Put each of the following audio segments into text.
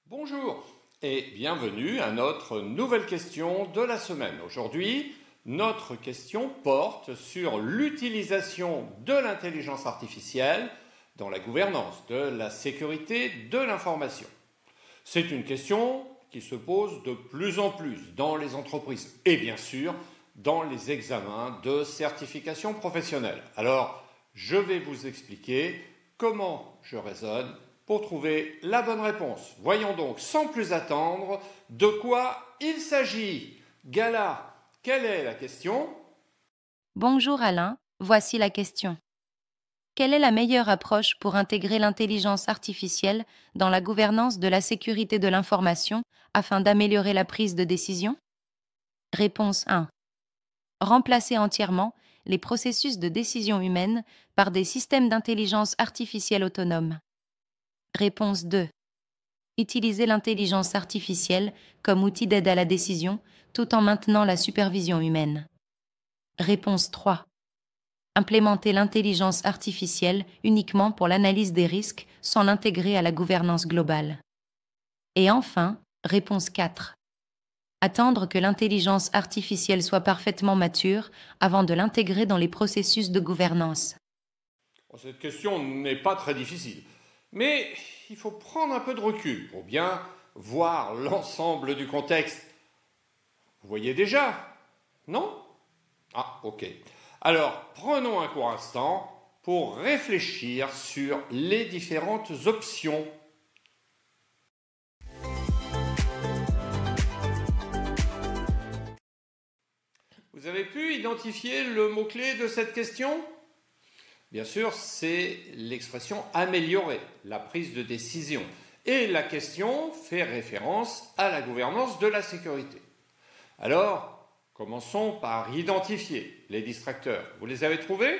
Bonjour et bienvenue à notre nouvelle question de la semaine. Aujourd'hui, notre question porte sur l'utilisation de l'intelligence artificielle dans la gouvernance de la sécurité de l'information. C'est une question qui se pose de plus en plus dans les entreprises et bien sûr dans les examens de certification professionnelle. Alors, je vais vous expliquer comment je raisonne pour trouver la bonne réponse. Voyons donc, sans plus attendre, de quoi il s'agit. Gala, quelle est la question? Bonjour Alain, voici la question. Quelle est la meilleure approche pour intégrer l'intelligence artificielle dans la gouvernance de la sécurité de l'information afin d'améliorer la prise de décision? Réponse 1. Remplacer entièrement les processus de décision humaine par des systèmes d'intelligence artificielle autonomes. Réponse 2. Utiliser l'intelligence artificielle comme outil d'aide à la décision tout en maintenant la supervision humaine. Réponse 3. Implémenter l'intelligence artificielle uniquement pour l'analyse des risques sans l'intégrer à la gouvernance globale. Et enfin, réponse 4. Attendre que l'intelligence artificielle soit parfaitement mature avant de l'intégrer dans les processus de gouvernance. Cette question n'est pas très difficile, mais il faut prendre un peu de recul pour bien voir l'ensemble du contexte. Vous voyez déjà? Non? Ah, ok. Alors, prenons un court instant pour réfléchir sur les différentes options. Vous avez pu identifier le mot-clé de cette question? Bien sûr, c'est l'expression améliorer la prise de décision. Et la question fait référence à la gouvernance de la sécurité. Alors, commençons par identifier les distracteurs. Vous les avez trouvés?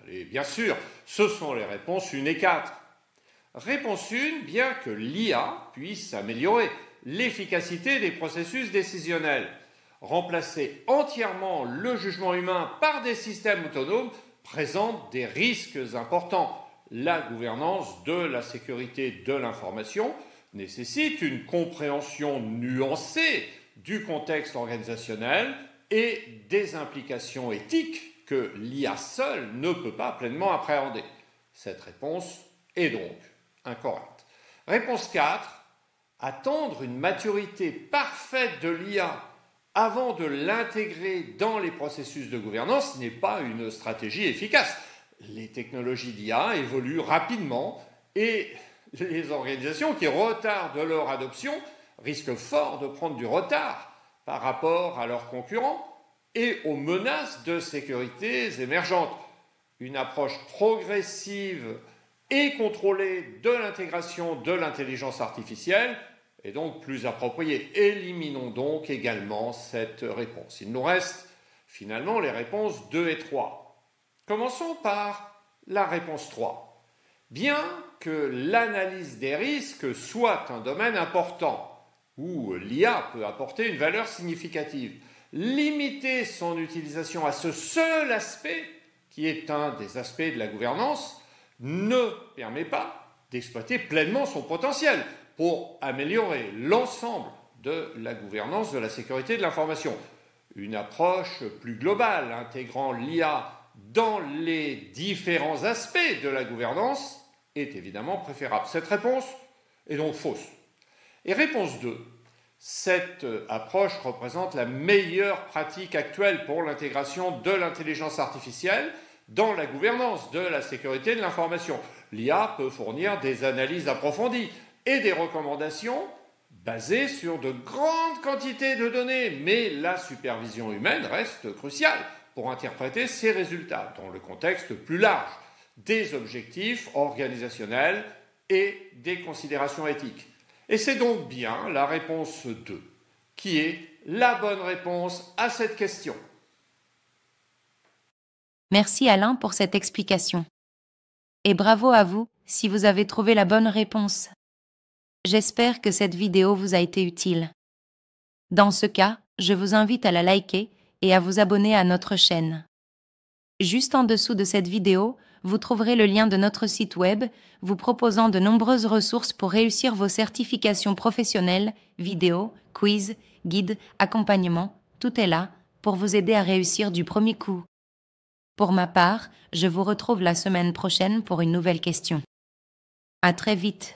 Allez, bien sûr, ce sont les réponses 1 et 4. Réponse 1, bien que l'IA puisse améliorer l'efficacité des processus décisionnels, remplacer entièrement le jugement humain par des systèmes autonomes présente des risques importants. La gouvernance de la sécurité de l'information nécessite une compréhension nuancée du contexte organisationnel et des implications éthiques que l'IA seule ne peut pas pleinement appréhender. Cette réponse est donc incorrecte. Réponse 4. Attendre une maturité parfaite de l'IA avant de l'intégrer dans les processus de gouvernance n'est pas une stratégie efficace. Les technologies d'IA évoluent rapidement et les organisations qui retardent leur adoption risquent fort de prendre du retard par rapport à leurs concurrents et aux menaces de sécurité émergentes. Une approche progressive et contrôlée de l'intégration de l'intelligence artificielle est donc plus appropriée. Éliminons donc également cette réponse. Il nous reste finalement les réponses 2 et 3. Commençons par la réponse 3. Bien que l'analyse des risques soit un domaine important, où l'IA peut apporter une valeur significative, limiter son utilisation à ce seul aspect, qui est un des aspects de la gouvernance, ne permet pas d'exploiter pleinement son potentiel pour améliorer l'ensemble de la gouvernance de la sécurité de l'information. Une approche plus globale intégrant l'IA dans les différents aspects de la gouvernance est évidemment préférable. Cette réponse est donc fausse. Et réponse 2. Cette approche représente la meilleure pratique actuelle pour l'intégration de l'intelligence artificielle dans la gouvernance de la sécurité de l'information. L'IA peut fournir des analyses approfondies et des recommandations basées sur de grandes quantités de données, mais la supervision humaine reste cruciale pour interpréter ces résultats dans le contexte plus large des objectifs organisationnels et des considérations éthiques. Et c'est donc bien la réponse 2 qui est la bonne réponse à cette question. Merci Alain pour cette explication. Et bravo à vous si vous avez trouvé la bonne réponse. J'espère que cette vidéo vous a été utile. Dans ce cas, je vous invite à la liker et à vous abonner à notre chaîne. Juste en dessous de cette vidéo, vous trouverez le lien de notre site web vous proposant de nombreuses ressources pour réussir vos certifications professionnelles, vidéos, quiz, guides, accompagnements, tout est là pour vous aider à réussir du premier coup. Pour ma part, je vous retrouve la semaine prochaine pour une nouvelle question. À très vite.